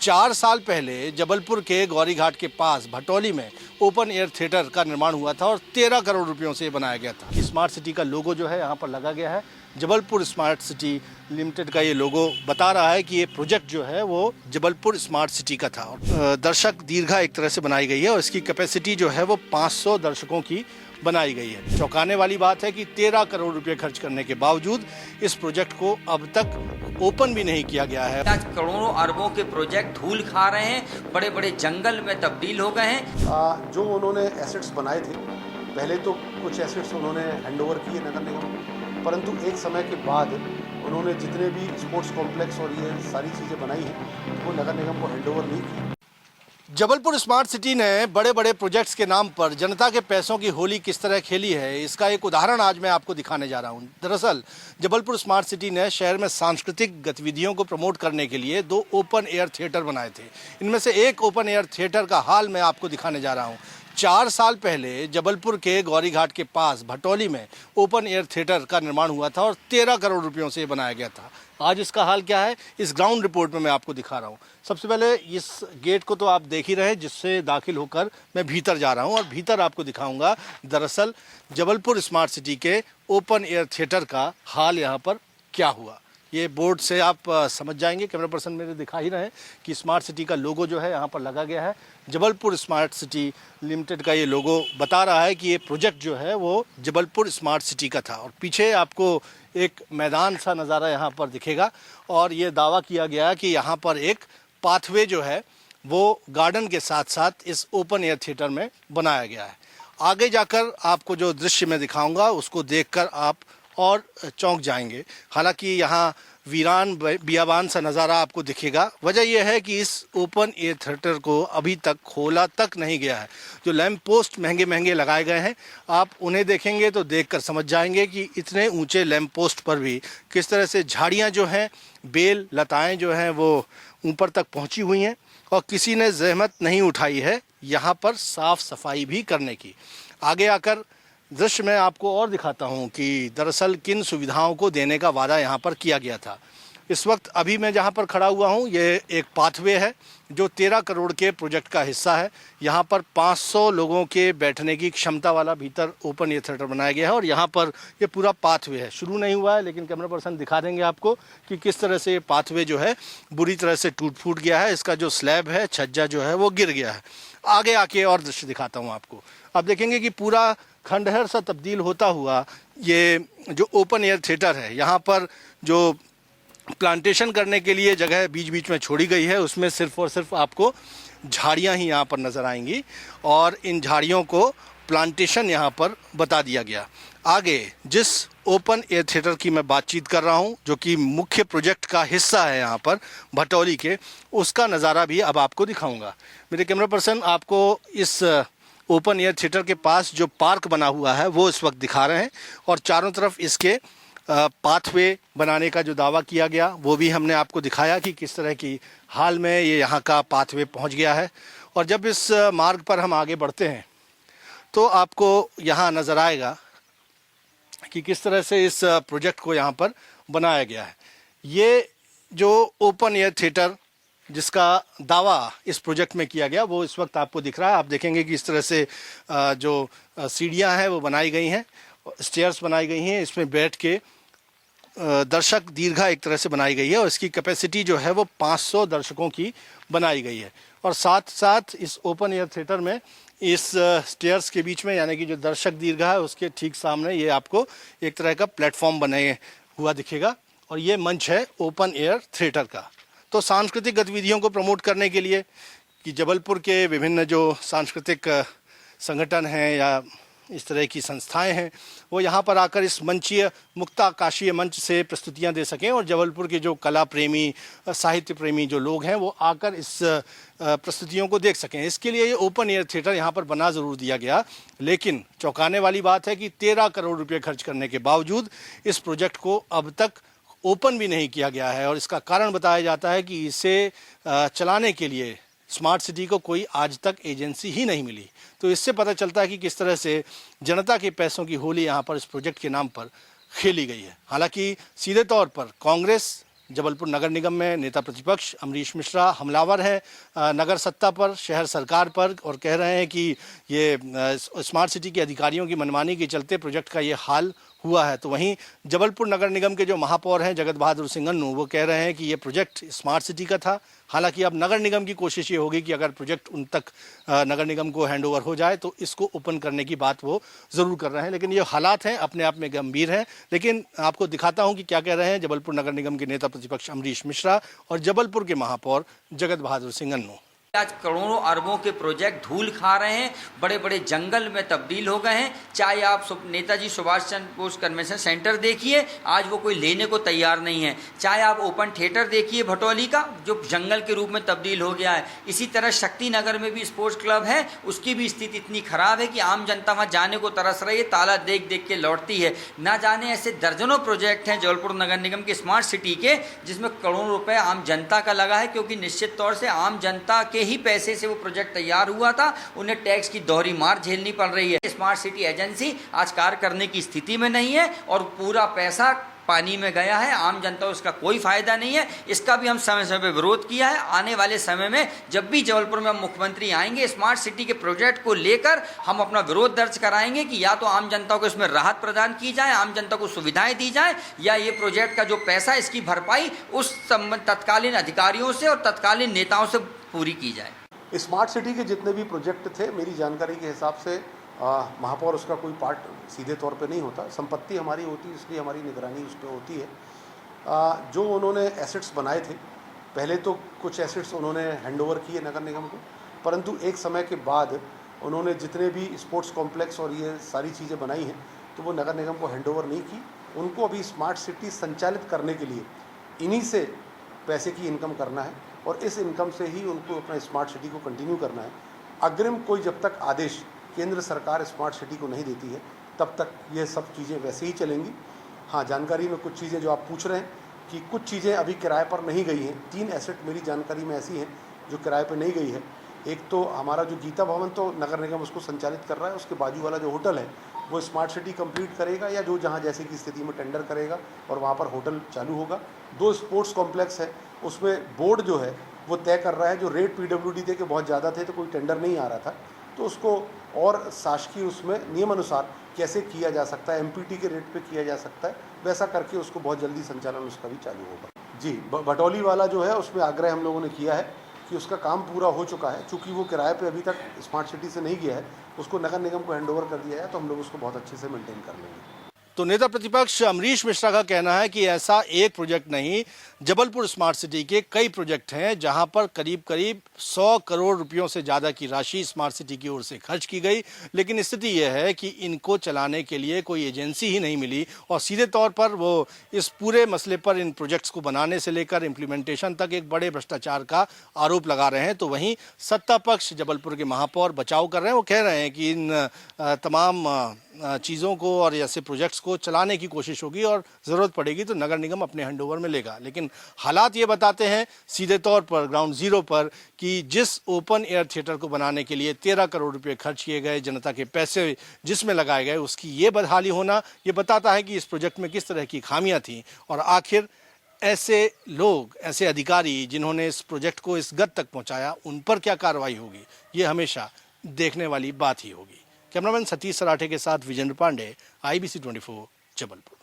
4 साल पहले जबलपुर के गौरीघाट के पास भटौली में ओपन एयर थिएटर का निर्माण हुआ था और 13 करोड़ रुपयों से बनाया गया था। स्मार्ट सिटी का लोगो जो है यहाँ पर लगा गया है। जबलपुर स्मार्ट सिटी लिमिटेड का ये लोगो बता रहा है कि ये प्रोजेक्ट जो है वो जबलपुर स्मार्ट सिटी का था। दर्शक दीर्घा एक तरह से बनाई गई है और इसकी कैपेसिटी जो है वो 500 दर्शकों की बनाई गई है। चौंकाने वाली बात है कि 13 करोड़ रुपए खर्च करने के बावजूद इस प्रोजेक्ट को अब तक ओपन भी नहीं किया गया है। आज करोड़ों अरबों के प्रोजेक्ट धूल खा रहे हैं, बड़े बड़े जंगल में तब्दील हो गए हैं। जो उन्होंने एसेट्स बनाए थे, पहले तो कुछ एसेट्स उन्होंने हैंडओवर किए नगर निगम, परंतु एक समय के बाद उन्होंने जितने भी स्पोर्ट्स कॉम्प्लेक्स और ये सारी चीज़ें बनाई हैं वो नगर निगम को हैंडओवर नहीं की। जबलपुर स्मार्ट सिटी ने बड़े बड़े प्रोजेक्ट्स के नाम पर जनता के पैसों की होली किस तरह खेली है, इसका एक उदाहरण आज मैं आपको दिखाने जा रहा हूं। दरअसल जबलपुर स्मार्ट सिटी ने शहर में सांस्कृतिक गतिविधियों को प्रमोट करने के लिए 2 ओपन एयर थिएटर बनाए थे। इनमें से एक ओपन एयर थिएटर का हाल मैं आपको दिखाने जा रहा हूँ। 4 साल पहले जबलपुर के गौरीघाट के पास भटौली में ओपन एयर थिएटर का निर्माण हुआ था और 13 करोड़ रुपयों से बनाया गया था। आज इसका हाल क्या है, इस ग्राउंड रिपोर्ट में मैं आपको दिखा रहा हूँ। सबसे पहले इस गेट को तो आप देख ही रहे हैं, जिससे दाखिल होकर मैं भीतर जा रहा हूँ और भीतर आपको दिखाऊंगा दरअसल जबलपुर स्मार्ट सिटी के ओपन एयर थिएटर का हाल यहाँ पर क्या हुआ। ये बोर्ड से आप समझ जाएंगे, कैमरा पर्सन मेरे दिखा ही रहे हैं कि स्मार्ट सिटी का लोगो जो है यहाँ पर लगा गया है। जबलपुर स्मार्ट सिटी लिमिटेड का ये लोगो बता रहा है कि ये प्रोजेक्ट जो है वो जबलपुर स्मार्ट सिटी का था। और पीछे आपको एक मैदान सा नज़ारा यहाँ पर दिखेगा और ये दावा किया गया कि यहाँ पर एक पाथवे जो है वो गार्डन के साथ साथ इस ओपन एयर थिएटर में बनाया गया है। आगे जाकर आपको जो दृश्य मैं दिखाऊंगा उसको देखकर आप और चौंक जाएंगे। हालांकि यहाँ वीरान बियाबान सा नज़ारा आपको दिखेगा। वजह यह है कि इस ओपन एयर थिएटर को अभी तक खोला तक नहीं गया है। जो लैंप पोस्ट महंगे महंगे लगाए गए हैं, आप उन्हें देखेंगे तो देखकर समझ जाएंगे कि इतने ऊंचे लैंप पोस्ट पर भी किस तरह से झाड़ियाँ जो हैं, बेल लताएँ जो हैं वो ऊपर तक पहुँची हुई हैं और किसी ने जहमत नहीं उठाई है यहाँ पर साफ़ सफाई भी करने की। आगे आकर दृश्य में आपको और दिखाता हूं कि दरअसल किन सुविधाओं को देने का वादा यहां पर किया गया था। इस वक्त अभी मैं जहां पर खड़ा हुआ हूं, ये एक पाथवे है जो 13 करोड़ के प्रोजेक्ट का हिस्सा है। यहां पर 500 लोगों के बैठने की क्षमता वाला भीतर ओपन एयर थिएटर बनाया गया है और यहां पर ये पूरा पाथवे है। शुरू नहीं हुआ है, लेकिन कैमरा पर्सन दिखा देंगे आपको कि किस तरह से ये पाथवे जो है बुरी तरह से टूट फूट गया है। इसका जो स्लैब है, छज्जा जो है वो गिर गया है। आगे आके और दृश्य दिखाता हूँ आपको। आप देखेंगे कि पूरा खंडहर सा तब्दील होता हुआ ये जो ओपन एयर थिएटर है, यहाँ पर जो प्लांटेशन करने के लिए जगह बीच बीच में छोड़ी गई है, उसमें सिर्फ और सिर्फ आपको झाड़ियाँ ही यहाँ पर नज़र आएंगी और इन झाड़ियों को प्लांटेशन यहाँ पर बता दिया गया। आगे जिस ओपन एयर थिएटर की मैं बातचीत कर रहा हूँ, जो कि मुख्य प्रोजेक्ट का हिस्सा है यहाँ पर भटौली के, उसका नज़ारा भी अब आपको दिखाऊंगा। मेरे कैमरा पर्सन आपको इस ओपन एयर थिएटर के पास जो पार्क बना हुआ है वो इस वक्त दिखा रहे हैं और चारों तरफ इसके पाथवे बनाने का जो दावा किया गया वो भी हमने आपको दिखाया कि किस तरह की हाल में ये यहाँ का पाथवे पहुँच गया है। और जब इस मार्ग पर हम आगे बढ़ते हैं तो आपको यहाँ नज़र आएगा कि किस तरह से इस प्रोजेक्ट को यहाँ पर बनाया गया है। ये जो ओपन एयर थिएटर जिसका दावा इस प्रोजेक्ट में किया गया वो इस वक्त आपको दिख रहा है। आप देखेंगे कि इस तरह से जो सीढ़ियाँ हैं वो बनाई गई हैं, स्टेयर्स बनाई गई हैं। इसमें बैठ के दर्शक दीर्घा एक तरह से बनाई गई है और इसकी कैपेसिटी जो है वो 500 दर्शकों की बनाई गई है। और साथ साथ इस ओपन एयर थिएटर में इस स्टेयर्स के बीच में, यानी कि जो दर्शक दीर्घा है उसके ठीक सामने, ये आपको एक तरह का प्लेटफॉर्म बने हुआ दिखेगा और ये मंच है ओपन एयर थिएटर का। तो सांस्कृतिक गतिविधियों को प्रमोट करने के लिए कि जबलपुर के विभिन्न जो सांस्कृतिक संगठन हैं या इस तरह की संस्थाएं हैं वो यहाँ पर आकर इस मंचीय मुक्ताकाशीय मंच से प्रस्तुतियाँ दे सकें और जबलपुर के जो कला प्रेमी, साहित्य प्रेमी जो लोग हैं वो आकर इस प्रस्तुतियों को देख सकें। इसके लिए ये ओपन एयर थिएटर यहाँ पर बना ज़रूर दिया गया, लेकिन चौंकाने वाली बात है कि 13 करोड़ रुपये खर्च करने के बावजूद इस प्रोजेक्ट को अब तक ओपन भी नहीं किया गया है। और इसका कारण बताया जाता है कि इसे चलाने के लिए स्मार्ट सिटी को कोई आज तक एजेंसी ही नहीं मिली। तो इससे पता चलता है कि किस तरह से जनता के पैसों की होली यहाँ पर इस प्रोजेक्ट के नाम पर खेली गई है। हालांकि सीधे तौर पर कांग्रेस जबलपुर नगर निगम में नेता प्रतिपक्ष अमरीश मिश्रा हमलावर हैं नगर सत्ता पर, शहर सरकार पर, और कह रहे हैं कि ये स्मार्ट सिटी के अधिकारियों की मनमानी के चलते प्रोजेक्ट का ये हाल हुआ है। तो वहीं जबलपुर नगर निगम के जो महापौर हैं जगत बहादुर सिंह अन्नू, वो कह रहे हैं कि ये प्रोजेक्ट स्मार्ट सिटी का था। हालांकि अब नगर निगम की कोशिश ये होगी कि अगर प्रोजेक्ट उन तक नगर निगम को हैंडओवर हो जाए तो इसको ओपन करने की बात वो ज़रूर कर रहे हैं। लेकिन ये हालात हैं, अपने आप में गंभीर हैं। लेकिन आपको दिखाता हूं कि क्या कह रहे हैं जबलपुर नगर निगम के नेता प्रतिपक्ष अमरीश मिश्रा और जबलपुर के महापौर जगत बहादुर सिंह अन्नू। आज करोड़ों अरबों के प्रोजेक्ट धूल खा रहे हैं, बड़े बड़े जंगल में तब्दील हो गए हैं। चाहे आप नेताजी सुभाष चंद्र बोस कन्वेंशन सेंटर देखिए, आज वो कोई लेने को तैयार नहीं है। चाहे आप ओपन थिएटर देखिए भटौली का, जो जंगल के रूप में तब्दील हो गया है। इसी तरह शक्ति नगर में भी स्पोर्ट्स क्लब है, उसकी भी स्थिति इतनी खराब है कि आम जनता वहाँ जाने को तरस रही है, ताला देख देख के लौटती है। ना जाने ऐसे दर्जनों प्रोजेक्ट हैं जबलपुर नगर निगम के स्मार्ट सिटी के, जिसमें करोड़ों रुपए आम जनता का लगा है, क्योंकि निश्चित तौर से आम जनता के ही पैसे से वो प्रोजेक्ट तैयार हुआ था। उन्हें टैक्स की दोहरी मार झेलनी पड़ रही है। स्मार्ट सिटी एजेंसी आज कार्य करने की स्थिति में नहीं है और पूरा पैसा पानी में गया है। आम जनता को इसका कोई फायदा नहीं है। इसका भी हम समय समय पर विरोध किया है। आने वाले समय में जब भी जबलपुर में मुख्यमंत्री आएंगे, स्मार्ट सिटी के प्रोजेक्ट को लेकर हम अपना विरोध दर्ज कराएंगे कि या तो आम जनता को इसमें राहत प्रदान की जाए, आम जनता को सुविधाएं दी जाए, या ये प्रोजेक्ट का जो पैसा इसकी भरपाई उस तत्कालीन अधिकारियों से और तत्कालीन नेताओं से पूरी की जाए। स्मार्ट सिटी के जितने भी प्रोजेक्ट थे, मेरी जानकारी के हिसाब से महापौर उसका कोई पार्ट सीधे तौर पे नहीं होता। संपत्ति हमारी होती है, इसलिए हमारी निगरानी उस पर होती है। जो उन्होंने एसेट्स बनाए थे, पहले तो कुछ एसेट्स उन्होंने हैंडओवर किए नगर निगम को, परंतु एक समय के बाद उन्होंने जितने भी स्पोर्ट्स कॉम्प्लेक्स और ये सारी चीज़ें बनाई हैं, तो वो नगर निगम को हैंडओवर नहीं की। उनको अभी स्मार्ट सिटी संचालित करने के लिए इन्हीं से पैसे की इनकम करना है और इस इनकम से ही उनको अपना स्मार्ट सिटी को कंटिन्यू करना है। अग्रिम कोई जब तक आदेश केंद्र सरकार स्मार्ट सिटी को नहीं देती है, तब तक ये सब चीज़ें वैसे ही चलेंगी। हाँ, जानकारी में कुछ चीज़ें जो आप पूछ रहे हैं कि कुछ चीज़ें अभी किराए पर नहीं गई हैं। 3 एसेट मेरी जानकारी में ऐसी हैं जो किराए पर नहीं गई है। एक तो हमारा जो गीता भवन, तो नगर निगम उसको संचालित कर रहा है। उसके बाजू वाला जो होटल है वो स्मार्ट सिटी कंप्लीट करेगा, या जो जहाँ जैसे की स्थिति में टेंडर करेगा और वहाँ पर होटल चालू होगा। 2 स्पोर्ट्स कॉम्प्लेक्स है, उसमें बोर्ड जो है वो तय कर रहा है। जो रेट पीडब्ल्यूडी थे के बहुत ज़्यादा थे, तो कोई टेंडर नहीं आ रहा था, तो उसको और शासकीय उसमें नियमानुसार कैसे किया जा सकता है, एमपीटी के रेट पे किया जा सकता है, वैसा करके उसको बहुत जल्दी संचालन उसका भी चालू होगा। जी, भटौली वाला जो है उसमें आग्रह हम लोगों ने किया है कि उसका काम पूरा हो चुका है। चूँकि वो किराए पे अभी तक स्मार्ट सिटी से नहीं गया है, उसको नगर निगम को हैंडओवर कर दिया है, तो हम लोग उसको बहुत अच्छे से मेंटेन कर लेंगे। तो नेता प्रतिपक्ष अमरीश मिश्रा का कहना है कि ऐसा एक प्रोजेक्ट नहीं, जबलपुर स्मार्ट सिटी के कई प्रोजेक्ट हैं जहां पर करीब करीब 100 करोड़ रुपयों से ज़्यादा की राशि स्मार्ट सिटी की ओर से खर्च की गई। लेकिन स्थिति यह है कि इनको चलाने के लिए कोई एजेंसी ही नहीं मिली और सीधे तौर पर वो इस पूरे मसले पर, इन प्रोजेक्ट्स को बनाने से लेकर इम्प्लीमेंटेशन तक एक बड़े भ्रष्टाचार का आरोप लगा रहे हैं। तो वहीं सत्ता पक्ष जबलपुर के महापौर बचाव कर रहे हैं। वो कह रहे हैं कि इन तमाम चीज़ों को और ऐसे प्रोजेक्ट्स को चलाने की कोशिश होगी और ज़रूरत पड़ेगी तो नगर निगम अपने हैंडओवर में लेगा। लेकिन हालात ये बताते हैं सीधे तौर पर ग्राउंड जीरो पर कि जिस ओपन एयर थिएटर को बनाने के लिए 13 करोड़ रुपए खर्च किए गए, जनता के पैसे जिसमें लगाए गए, उसकी ये बदहाली होना ये बताता है कि इस प्रोजेक्ट में किस तरह की खामियां थीं और आखिर ऐसे लोग, ऐसे अधिकारी जिन्होंने इस प्रोजेक्ट को इस गद तक पहुँचाया, उन पर क्या कार्रवाई होगी, ये हमेशा देखने वाली बात ही होगी। कैमरामैन सतीश सराठे के साथ विजेंद्र पांडे, IBC 24, जबलपुर।